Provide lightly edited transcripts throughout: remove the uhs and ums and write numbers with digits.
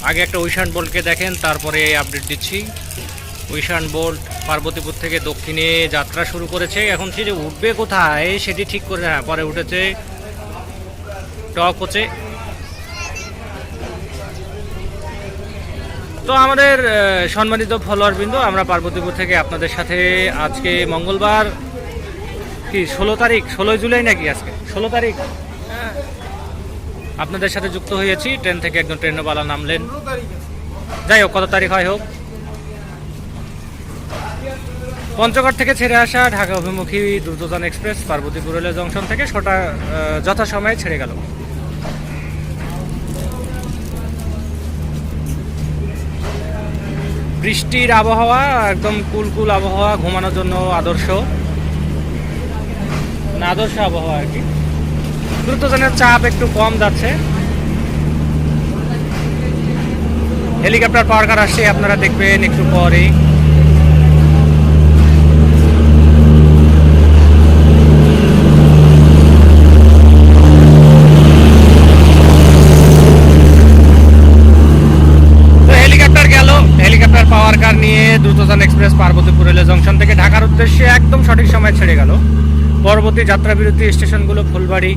আগে একটা উইশান বোল্টকে দেখেন, তারপরে আপডেট দিচ্ছি। উইশান বোল্ট পার্বতীপুর থেকে দক্ষিণে যাত্রা শুরু করেছে। এখন সে যে উঠবে কোথায় সেটি ঠিক করে, হ্যাঁ পরে উঠেছে টক হচ্ছে। তো আমাদের সম্মানিত ফলোয়ার বৃন্দ, আমরা পার্বতীপুর থেকে আপনাদের সাথে আজকে মঙ্গলবার কি 16 তারিখ, 16 জুলাই নাকি আজকে 16 তারিখ, আপনাদের সাথে যুক্ত হয়েছি। ট্রেন থেকে একজন ট্রেনওয়ালা নামলেন, যাই হোক কত তারিখ হয় হোক। পঞ্চগড় থেকে ছেড়ে আসা ঢাকা অভিমুখী Drutojan express Parbatipur rail junction থেকে যথাসময়ে ছেড়ে গেল। বৃষ্টির আবহাওয়া, একদম কুলকুল আবহাওয়া, ঘুমানোর জন্য আদর্শ আবহাওয়া আর কি। দ্রুতযানের চাপ একটু কম যাচ্ছে। হেলিকপ্টার পাওয়ার কার আসছে, আপনারা দেখবেন একটু পরে। হেলিকপ্টার পাওয়ার কার নিয়ে Drutojan express Parbatipur rail junction থেকে ঢাকার উদ্দেশ্যে একদম সঠিক সময় ছেড়ে গেল। পরবর্তী যাত্রা বিরতি স্টেশনগুলো ফুলবাড়ি,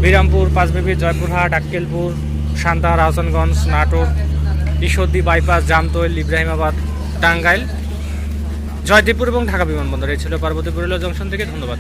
বিরামপুর, পাঁচবিবি, জয়পুরহাট, আক্কেলপুর, সান্তাহার, হাসানগঞ্জ, নাটোর, ঈশ্বরদী বাইপাস, জামতৈল, ইব্রাহিমাবাদ, টাঙ্গাইল, জয়দেবপুর এবং ঢাকা বিমানবন্দর। এই ছিল পার্বতীপুর রেল জংশন থেকে। ধন্যবাদ।